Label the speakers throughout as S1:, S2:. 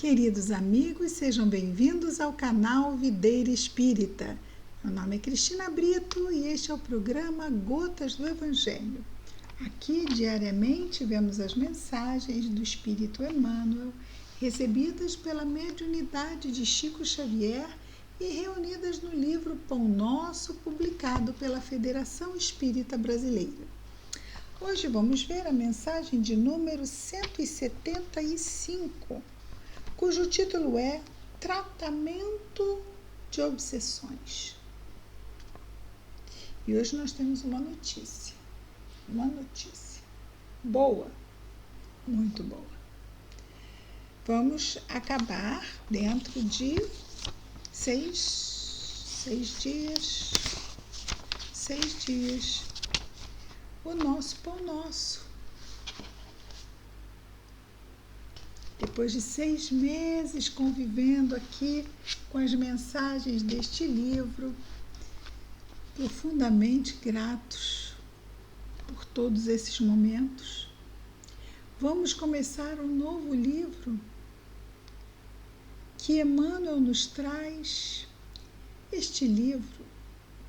S1: Queridos amigos, sejam bem-vindos ao canal Videira Espírita. Meu nome é Cristina Brito e este é o programa Gotas do Evangelho. Aqui, diariamente, vemos as mensagens do Espírito Emmanuel, recebidas pela mediunidade de Chico Xavier e reunidas no livro Pão Nosso, publicado pela Federação Espírita Brasileira. Hoje vamos ver a mensagem de número 175, cujo título é Tratamento de Obsessões. E hoje nós temos uma notícia boa, muito boa. Vamos acabar dentro de 6 dias o nosso Pão Nosso. Depois de 6 meses convivendo aqui com as mensagens deste livro, profundamente gratos por todos esses momentos, vamos começar um novo livro que Emmanuel nos traz. Este livro,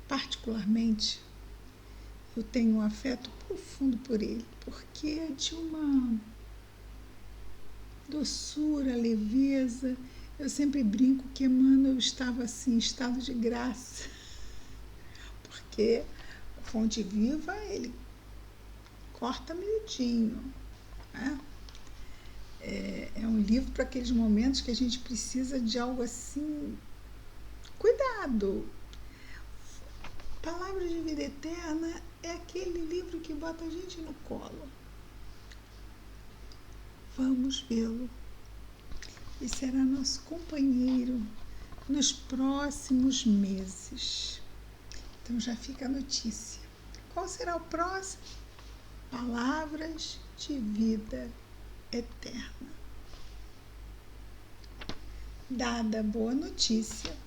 S1: particularmente, eu tenho um afeto profundo por ele, porque é de uma doçura, leveza. Eu sempre brinco que Emmanuel estava assim, em estado de graça, porque a Fonte Viva, ele corta miudinho, né? É um livro para aqueles momentos que a gente precisa de algo assim, cuidado. Palavra de Vida Eterna é aquele livro que bota a gente no colo. Vamos vê-lo. E será nosso companheiro nos próximos meses. Então já fica a notícia. Qual será o próximo? Palavras de Vida Eterna. Dada a boa notícia,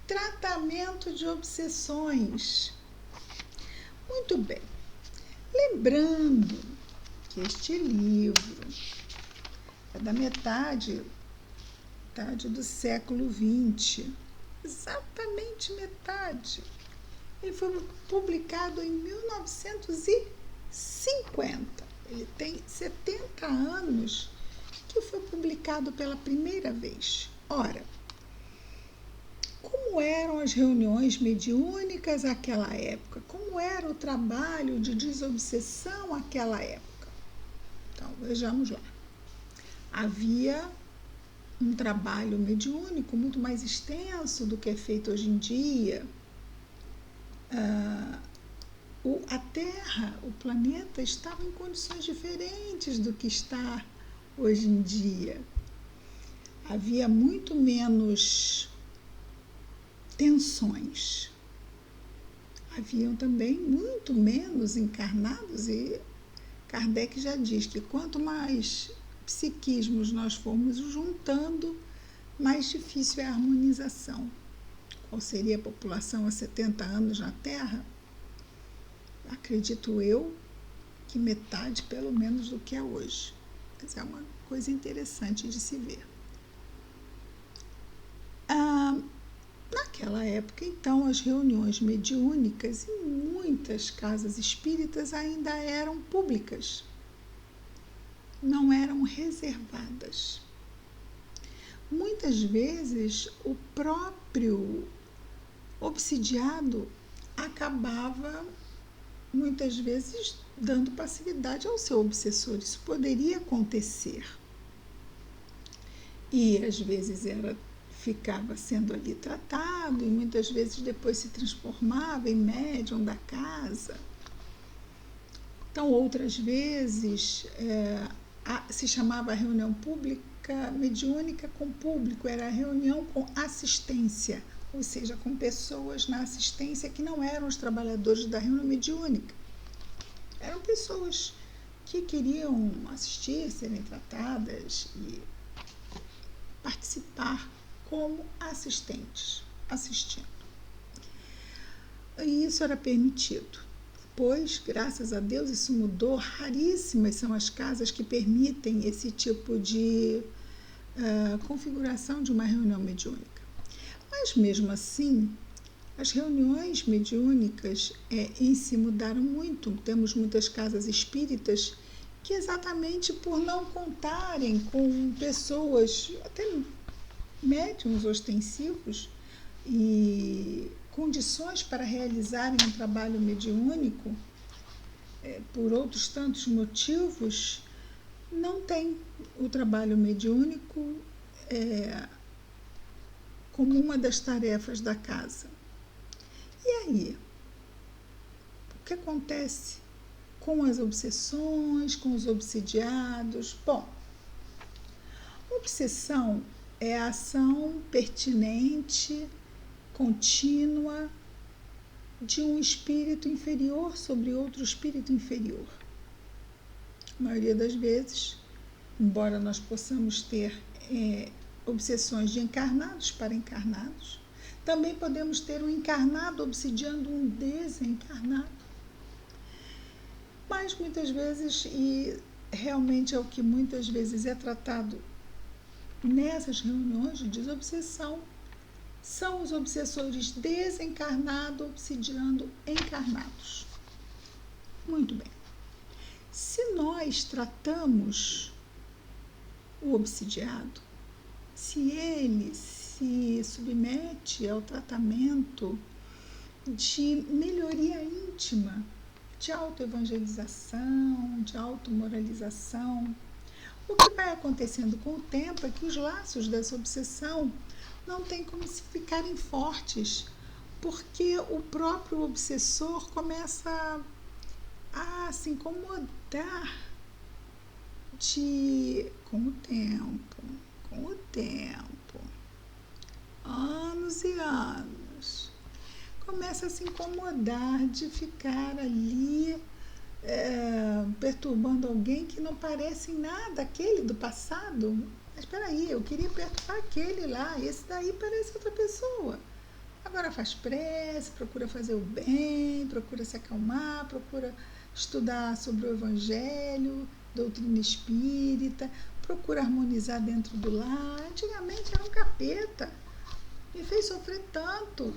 S1: tratamento de obsessões. Muito bem. Lembrando que este livro é da metade do século XX, exatamente metade. Ele foi publicado em 1950. Ele tem 70 anos que foi publicado pela primeira vez. Ora, como eram as reuniões mediúnicas àquela época? Como era o trabalho de desobsessão àquela época? Então, vejamos lá. Havia um trabalho mediúnico muito mais extenso do que é feito hoje em dia. A Terra, o planeta, estava em condições diferentes do que está hoje em dia. Havia muito menos tensões. Haviam também muito menos encarnados, e Kardec já diz que quanto mais psiquismos nós formos juntando, mais difícil é a harmonização. Qual seria a população há 70 anos na Terra? Acredito eu que metade, pelo menos, do que é hoje. Mas é uma coisa interessante de se ver. Naquela época, então, as reuniões mediúnicas em muitas casas espíritas ainda eram públicas, não eram reservadas. Muitas vezes, o próprio obsidiado acabava, muitas vezes, dando passividade ao seu obsessor. Isso poderia acontecer. E, às vezes, ficava sendo ali tratado, e muitas vezes depois se transformava em médium da casa. Então, outras vezes, se chamava reunião pública mediúnica com público, era reunião com assistência, ou seja, com pessoas na assistência que não eram os trabalhadores da reunião mediúnica. Eram pessoas que queriam assistir, serem tratadas e participar como assistentes, assistindo. E isso era permitido. Depois, graças a Deus, isso mudou. Raríssimas são as casas que permitem esse tipo de configuração de uma reunião mediúnica. Mas, mesmo assim, as reuniões mediúnicas em si mudaram muito. Temos muitas casas espíritas que, exatamente por não contarem com pessoas, até médiuns ostensivos, e condições para realizarem um trabalho mediúnico, por outros tantos motivos, não tem o trabalho mediúnico como uma das tarefas da casa. E aí? O que acontece com as obsessões, com os obsidiados? Bom, obsessão é a ação pertinente, contínua, de um espírito inferior sobre outro espírito inferior. A maioria das vezes, embora nós possamos ter obsessões de encarnados para encarnados, também podemos ter um encarnado obsidiando um desencarnado. Mas muitas vezes, e realmente é o que muitas vezes é tratado nessas reuniões de desobsessão, são os obsessores desencarnados obsidiando encarnados. Muito bem. Se nós tratamos o obsidiado, se ele se submete ao tratamento de melhoria íntima, de autoevangelização, de automoralização, o que vai acontecendo com o tempo é que os laços dessa obsessão não têm como se ficarem fortes, porque o próprio obsessor começa a se incomodar com o tempo, anos e anos, começa a se incomodar de ficar ali perturbando alguém que não parece em nada aquele do passado. Mas espera aí, eu queria perturbar aquele lá, esse daí parece outra pessoa. Agora faz prece, procura fazer o bem, procura se acalmar, procura estudar sobre o Evangelho, doutrina espírita, procura harmonizar dentro do lar. Antigamente era um capeta, me fez sofrer tanto.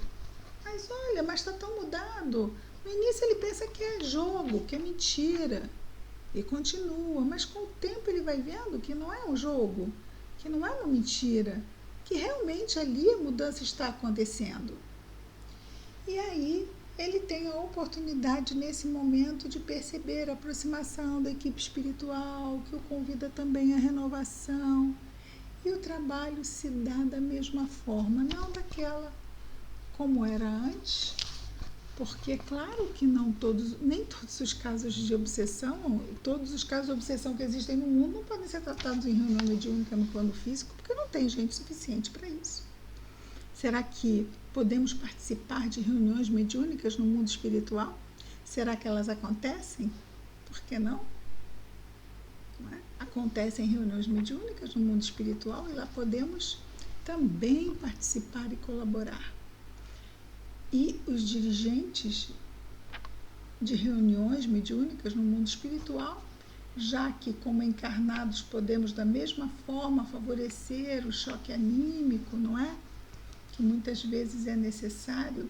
S1: Mas olha, mas está tão mudado. No início ele pensa que é jogo, que é mentira. E continua, mas com o tempo ele vai vendo que não é um jogo, que não é uma mentira, que realmente ali a mudança está acontecendo. E aí ele tem a oportunidade nesse momento de perceber a aproximação da equipe espiritual, que o convida também à renovação. E o trabalho se dá da mesma forma, não daquela como era antes, porque claro que nem todos os casos de obsessão, todos os casos de obsessão que existem no mundo não podem ser tratados em reunião mediúnica no plano físico, porque não tem gente suficiente para isso. Será que podemos participar de reuniões mediúnicas no mundo espiritual? Será que elas acontecem? Por que não? Não é? Acontecem reuniões mediúnicas no mundo espiritual e lá podemos também participar e colaborar. E os dirigentes de reuniões mediúnicas no mundo espiritual, já que como encarnados podemos da mesma forma favorecer o choque anímico, não é? Que muitas vezes é necessário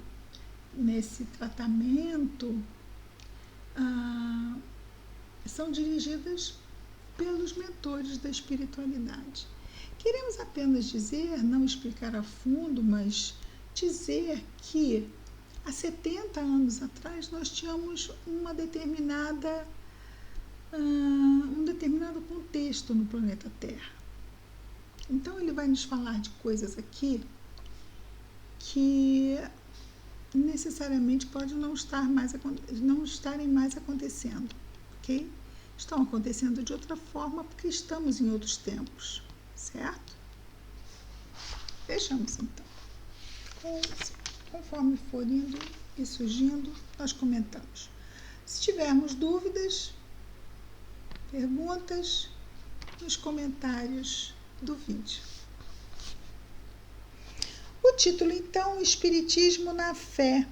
S1: nesse tratamento, são dirigidas pelos mentores da espiritualidade. Queremos apenas dizer, não explicar a fundo, mas dizer que há 70 anos atrás nós tínhamos um determinado contexto no planeta Terra. Então ele vai nos falar de coisas aqui que necessariamente pode não estarem mais acontecendo, ok? Estão acontecendo de outra forma porque estamos em outros tempos, certo? Fechamos então. Conforme for indo e surgindo, nós comentamos. Se tivermos dúvidas, perguntas, nos comentários do vídeo. O título, então, Espiritismo na Fé.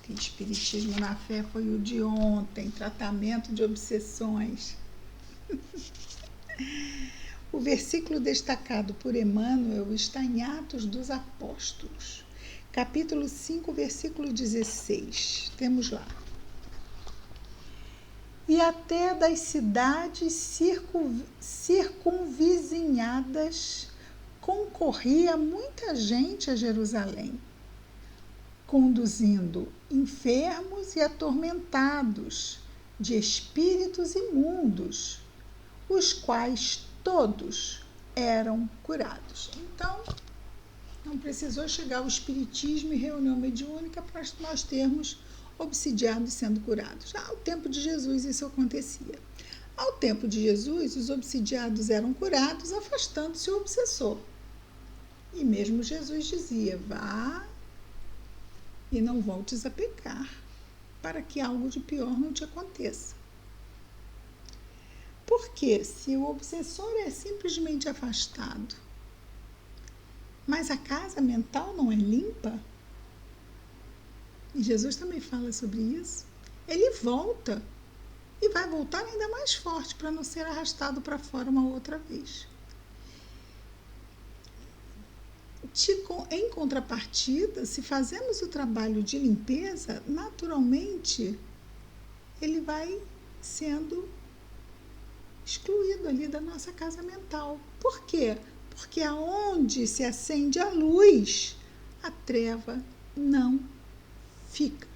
S1: que Espiritismo na Fé foi o de ontem, tratamento de obsessões. O versículo destacado por Emmanuel está em Atos dos Apóstolos, capítulo 5, versículo 16. Temos lá. E até das cidades circunvizinhadas concorria muita gente a Jerusalém, conduzindo enfermos e atormentados de espíritos imundos, os quais todos eram curados. Então, não precisou chegar ao espiritismo e reunião mediúnica para nós termos obsidiados sendo curados. Ao tempo de Jesus isso acontecia. Ao tempo de Jesus, os obsidiados eram curados, afastando-se o obsessor. E mesmo Jesus dizia: vá e não voltes a pecar, para que algo de pior não te aconteça. Porque se o obsessor é simplesmente afastado, mas a casa mental não é limpa, e Jesus também fala sobre isso, ele volta e vai voltar ainda mais forte para não ser arrastado para fora uma outra vez. Em contrapartida, se fazemos o trabalho de limpeza, naturalmente ele vai sendo excluído ali da nossa casa mental. Por quê? Porque aonde se acende a luz, a treva não fica.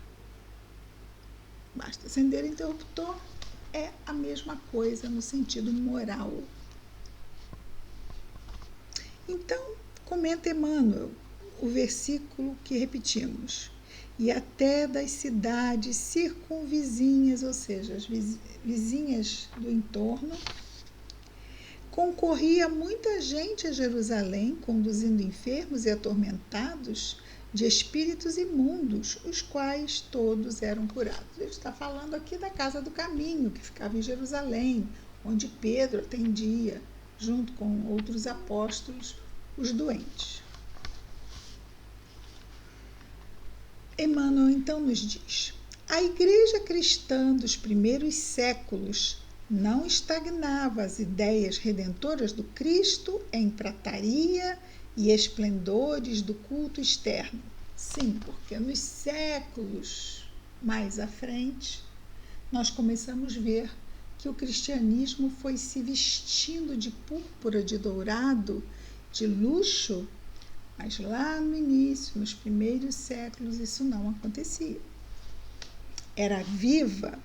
S1: Basta acender o interruptor, é a mesma coisa no sentido moral. Então, comenta Emmanuel o versículo que repetimos. E até das cidades circunvizinhas, ou seja, as vizinhas do entorno, concorria muita gente a Jerusalém, conduzindo enfermos e atormentados de espíritos imundos, os quais todos eram curados. Ele está falando aqui da Casa do Caminho, que ficava em Jerusalém, onde Pedro atendia, junto com outros apóstolos, os doentes. Emmanuel então nos diz: a igreja cristã dos primeiros séculos não estagnava as ideias redentoras do Cristo em prataria e esplendores do culto externo. Sim, porque nos séculos mais à frente, nós começamos a ver que o cristianismo foi se vestindo de púrpura, de dourado, de luxo, mas lá no início, nos primeiros séculos, isso não acontecia. Era viva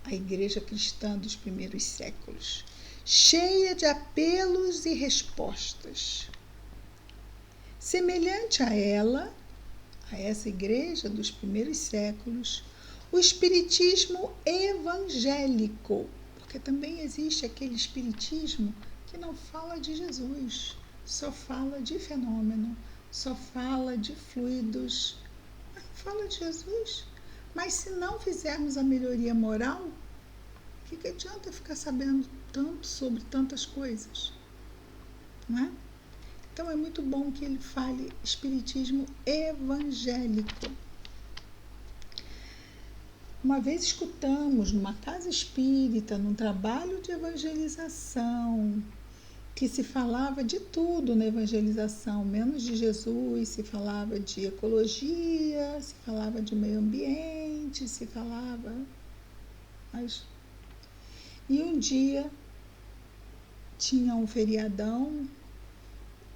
S1: a igreja cristã dos primeiros séculos, cheia de apelos e respostas. Semelhante a ela, a essa igreja dos primeiros séculos, o espiritismo evangélico, porque também existe aquele espiritismo que não fala de Jesus, só fala de fenômeno, só fala de fluidos, não fala de Jesus. Mas se não fizermos a melhoria moral, o que adianta ficar sabendo tanto sobre tantas coisas? Não é? Então é muito bom que ele fale espiritismo evangélico. Uma vez escutamos numa casa espírita, num trabalho de evangelização, que se falava de tudo na evangelização, menos de Jesus, se falava de ecologia, se falava de meio ambiente, se falava... E um dia tinha um feriadão,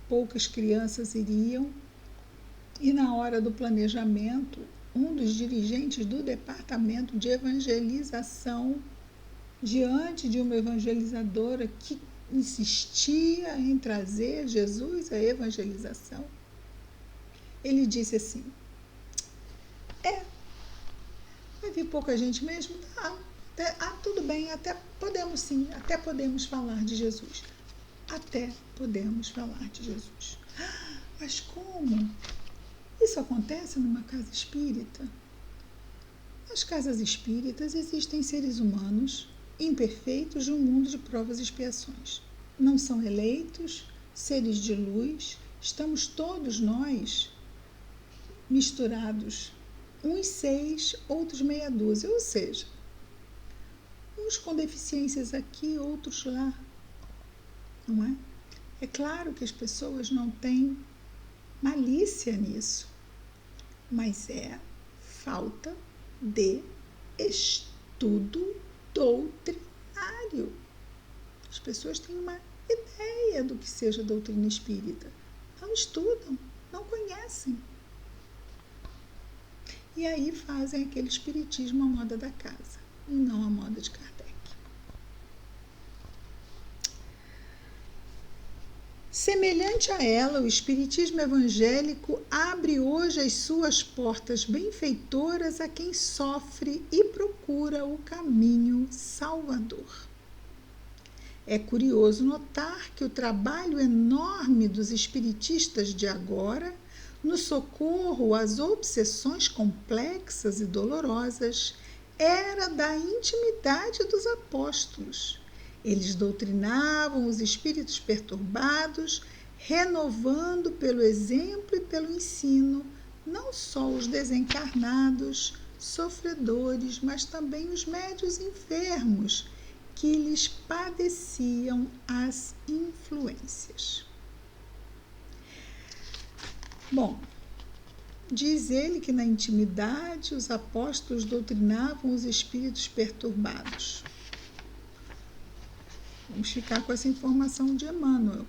S1: poucas crianças iriam, e na hora do planejamento, um dos dirigentes do departamento de evangelização, diante de uma evangelizadora que insistia em trazer Jesus à evangelização, ele disse assim: vai vir pouca gente mesmo? Tudo bem, até podemos sim, até podemos falar de Jesus. Até podemos falar de Jesus. Mas como? Isso acontece numa casa espírita? Nas casas espíritas existem seres humanos imperfeitos de um mundo de provas e expiações. Não são eleitos, seres de luz, estamos todos nós misturados uns 6, outros meia dúzia, ou seja, uns com deficiências aqui, outros lá, não é? É claro que as pessoas não têm malícia nisso, mas é falta de estudo doutrinário. As pessoas têm uma ideia do que seja doutrina espírita, não estudam, não conhecem. E aí fazem aquele espiritismo à moda da casa, e não à moda de Kardec. Semelhante a ela, o espiritismo evangélico abre hoje as suas portas benfeitoras a quem sofre e procura o caminho salvador. É curioso notar que o trabalho enorme dos espiritistas de agora, no socorro às obsessões complexas e dolorosas, era da intimidade dos apóstolos. Eles doutrinavam os espíritos perturbados, renovando pelo exemplo e pelo ensino, não só os desencarnados, sofredores, mas também os médios enfermos, que lhes padeciam as influências. Bom, diz ele que na intimidade os apóstolos doutrinavam os espíritos perturbados. Vamos ficar com essa informação de Emmanuel,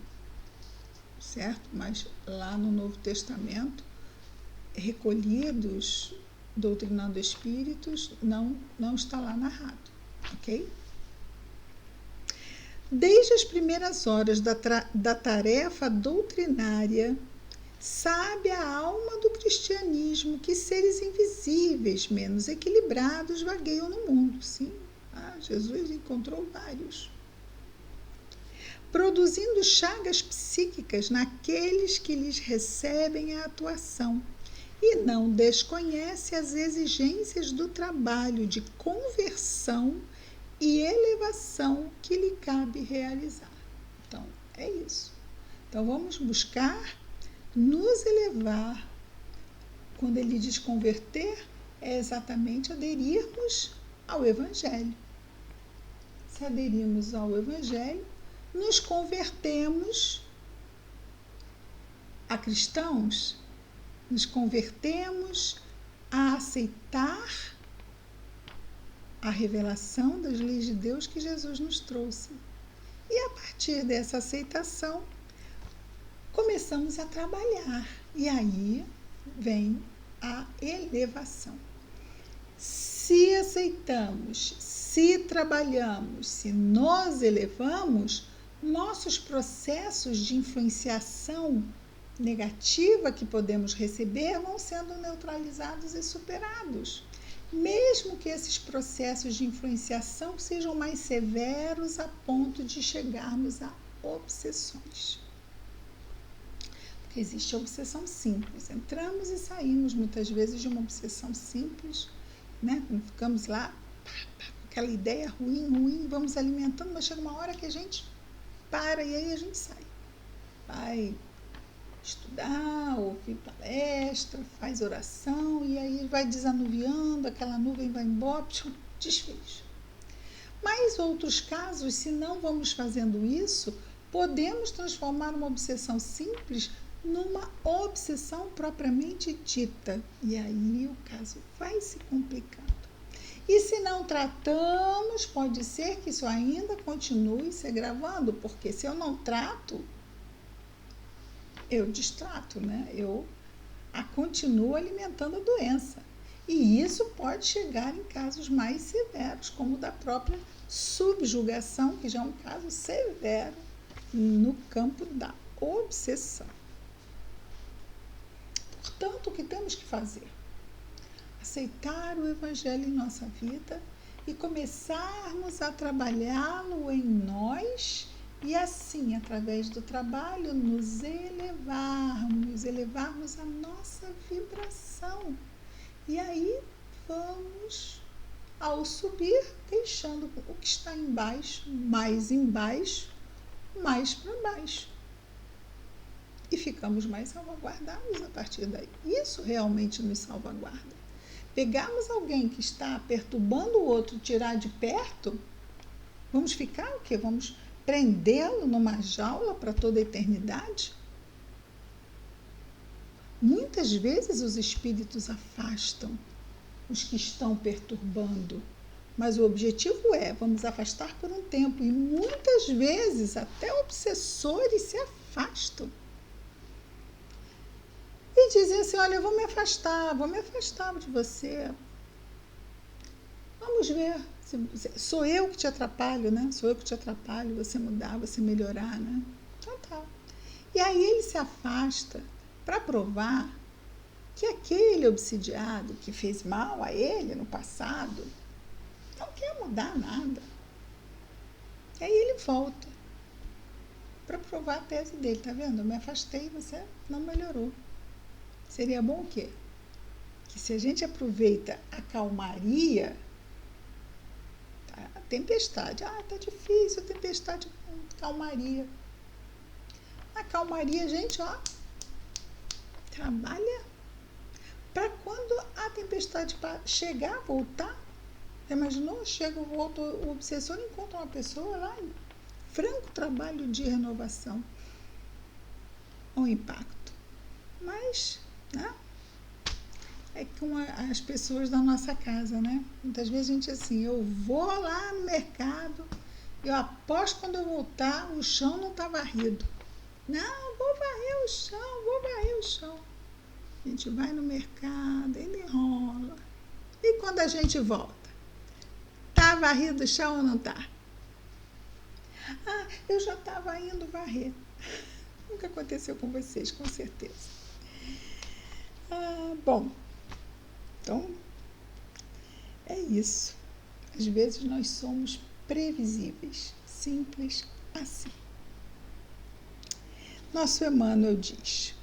S1: certo? Mas lá no Novo Testamento, recolhidos, doutrinando espíritos, não está lá narrado, ok? Desde as primeiras horas da tarefa doutrinária, sabe a alma do cristianismo que seres invisíveis, menos equilibrados, vagueiam no mundo. Sim, Jesus encontrou vários. Produzindo chagas psíquicas naqueles que lhes recebem a atuação, e não desconhece as exigências do trabalho de conversão e elevação que lhe cabe realizar. Então, é isso. Então, vamos buscar nos elevar. Quando ele diz converter, é exatamente aderirmos ao Evangelho. Se aderirmos ao Evangelho, nos convertemos a cristãos, nos convertemos a aceitar a revelação das leis de Deus que Jesus nos trouxe. E a partir dessa aceitação, começamos a trabalhar. E aí vem a elevação. Se aceitamos, se trabalhamos, se nos elevamos, nossos processos de influenciação negativa que podemos receber vão sendo neutralizados e superados. Mesmo que esses processos de influenciação sejam mais severos a ponto de chegarmos a obsessões. Porque existe a obsessão simples. Entramos e saímos muitas vezes de uma obsessão simples, né? Ficamos lá com aquela ideia ruim, vamos alimentando, mas chega uma hora que a gente para e aí a gente sai. Vai estudar, ouvir palestra, faz oração e aí vai desanuviando, aquela nuvem vai embora, desfez. Mas outros casos, se não vamos fazendo isso, podemos transformar uma obsessão simples numa obsessão propriamente dita. E aí o caso vai se complicando. E se não tratamos, pode ser que isso ainda continue se agravando, porque se eu não trato, eu distrato, né? Eu continuo alimentando a doença. E isso pode chegar em casos mais severos, como o da própria subjugação, que já é um caso severo no campo da obsessão. Portanto, o que temos que fazer? Aceitar o Evangelho em nossa vida e começarmos a trabalhá-lo em nós e assim, através do trabalho, nos elevarmos a nossa vibração. E aí vamos, ao subir, deixando o que está embaixo, mais para baixo. E ficamos mais salvaguardados a partir daí. Isso realmente nos salvaguarda. pegarmos alguém que está perturbando o outro, tirar de perto, vamos ficar o quê? Vamos prendê-lo numa jaula para toda a eternidade? Muitas vezes os espíritos afastam os que estão perturbando, mas o objetivo é, vamos afastar por um tempo, e muitas vezes até obsessores se afastam. E dizem assim, olha, eu vou me afastar de você. Vamos ver, sou eu que te atrapalho, né? Sou eu que te atrapalho, você mudar, você melhorar, né? Então tá. E aí ele se afasta para provar que aquele obsidiado que fez mal a ele no passado não quer mudar nada. E aí ele volta para provar a tese dele, tá vendo? Eu me afastei e você não melhorou. Seria bom o quê? Que se a gente aproveita a calmaria, tá? A tempestade, tá difícil, tempestade, calmaria. A calmaria, gente, trabalha para quando a tempestade chegar, voltar. Imaginou? Chega, volta, o obsessor encontra uma pessoa lá em franco trabalho de renovação. Um impacto. Mas, né? É com as pessoas da nossa casa, né? Muitas vezes a gente assim, eu vou lá no mercado, eu aposto quando eu voltar, o chão não está varrido. Não, vou varrer o chão. A gente vai no mercado, ele enrola. E quando a gente volta? Tá varrido o chão ou não tá? Eu já estava indo varrer. Nunca aconteceu com vocês, com certeza. Bom, então é isso. Às vezes nós somos previsíveis, simples assim. Nosso Emmanuel diz,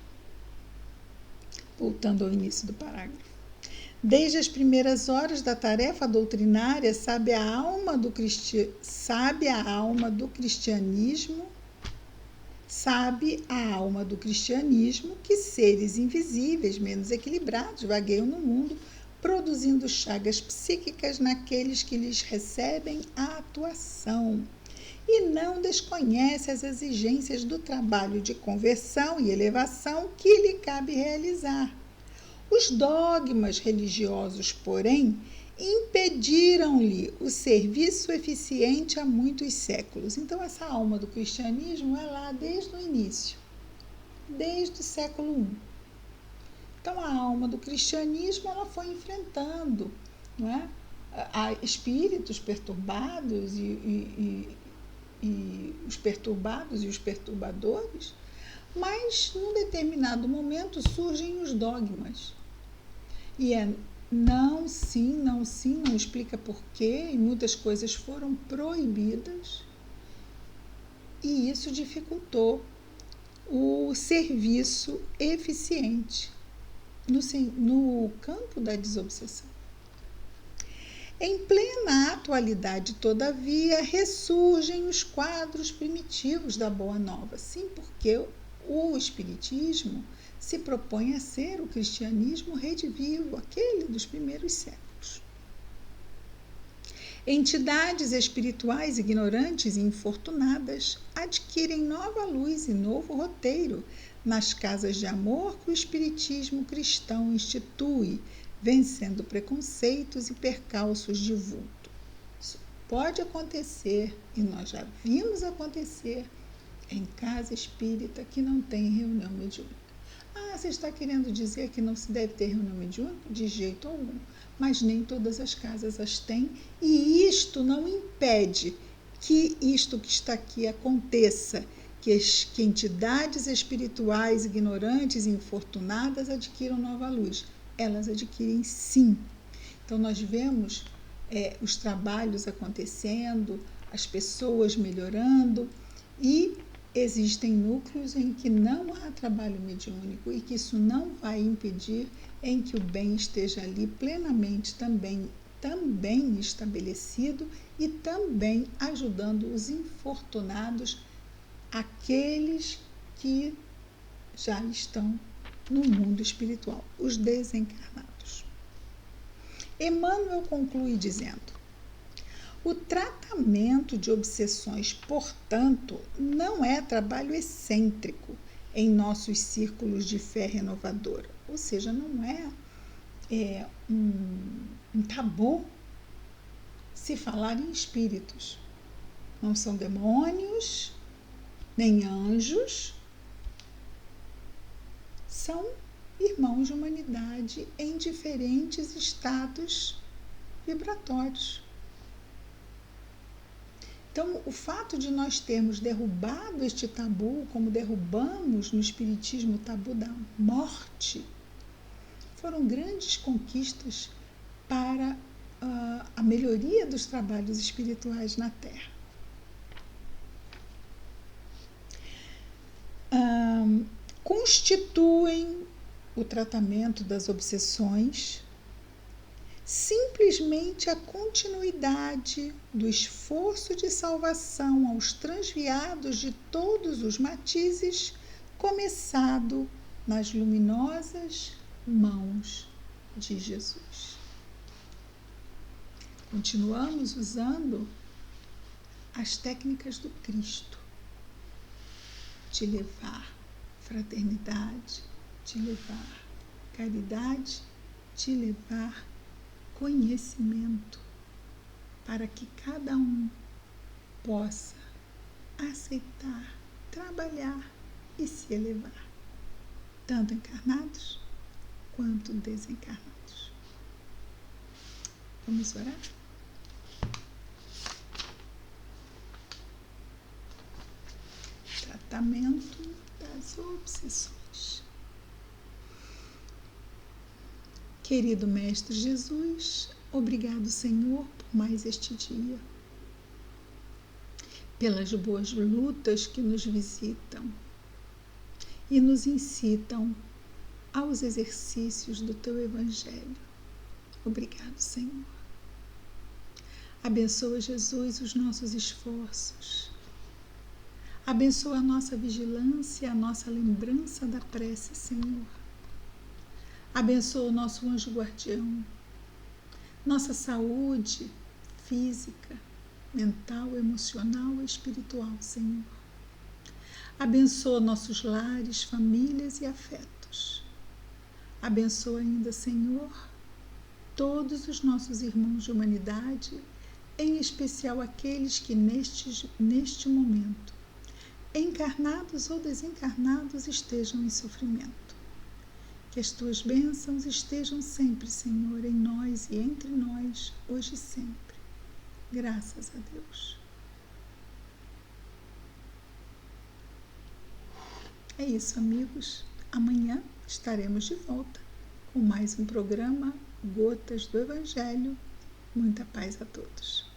S1: voltando ao início do parágrafo, desde as primeiras horas da tarefa doutrinária, sabe a alma do cristianismo que seres invisíveis, menos equilibrados, vagueiam no mundo, produzindo chagas psíquicas naqueles que lhes recebem a atuação, e não desconhece as exigências do trabalho de conversão e elevação que lhe cabe realizar. Os dogmas religiosos, porém, impediram-lhe o serviço eficiente há muitos séculos. Então, essa alma do cristianismo é lá desde o início, desde o século I. Então, a alma do cristianismo ela foi enfrentando, não é? Espíritos perturbados e os perturbados e os perturbadores, mas num determinado momento surgem os dogmas. E é não, sim, não explica porquê, e muitas coisas foram proibidas, e isso dificultou o serviço eficiente no campo da desobsessão. Em plena atualidade, todavia, ressurgem os quadros primitivos da Boa Nova. Sim, porque o Espiritismo se propõe a ser o cristianismo redivivo, aquele dos primeiros séculos. Entidades espirituais ignorantes e infortunadas adquirem nova luz e novo roteiro nas casas de amor que o Espiritismo cristão institui, vencendo preconceitos e percalços de vulto. Isso pode acontecer, e nós já vimos acontecer, em casa espírita que não tem reunião mediúnica. Você está querendo dizer que não se deve ter reunião mediúnica? De jeito algum. Mas nem todas as casas as têm, e isto não impede que isto que está aqui aconteça, que entidades espirituais ignorantes e infortunadas adquiram nova luz. Elas adquirem sim. Então, nós vemos os trabalhos acontecendo, as pessoas melhorando, e existem núcleos em que não há trabalho mediúnico e que isso não vai impedir em que o bem esteja ali plenamente também estabelecido e também ajudando os infortunados, aqueles que já estão no mundo espiritual, os desencarnados. Emmanuel conclui dizendo: o tratamento de obsessões, portanto, não é trabalho excêntrico em nossos círculos de fé renovadora, ou seja, não é, um tabu se falar em espíritos. Não são demônios, nem anjos, são irmãos de humanidade em diferentes estados vibratórios. Então, o fato de nós termos derrubado este tabu, como derrubamos no Espiritismo o tabu da morte, foram grandes conquistas para a melhoria dos trabalhos espirituais na Terra. Constituem o tratamento das obsessões simplesmente a continuidade do esforço de salvação aos transviados de todos os matizes, começado nas luminosas mãos de Jesus. Continuamos usando as técnicas do Cristo, de levar fraternidade, de levar caridade, de levar conhecimento, para que cada um possa aceitar, trabalhar e se elevar, tanto encarnados quanto desencarnados. Vamos orar? Tratamento das obsessões. Querido Mestre Jesus, obrigado, Senhor, por mais este dia, pelas boas lutas que nos visitam e nos incitam aos exercícios do Teu Evangelho. Obrigado, Senhor. Abençoa, Jesus, os nossos esforços. Abençoa a nossa vigilância, a nossa lembrança da prece, Senhor. Abençoa o nosso anjo guardião, nossa saúde física, mental, emocional e espiritual, Senhor. Abençoa nossos lares, famílias e afetos. Abençoa ainda, Senhor, todos os nossos irmãos de humanidade, em especial aqueles que neste momento, encarnados ou desencarnados, estejam em sofrimento. Que as Tuas bênçãos estejam sempre, Senhor, em nós e entre nós, hoje e sempre. Graças a Deus. É isso, amigos. Amanhã estaremos de volta com mais um programa Gotas do Evangelho. Muita paz a todos.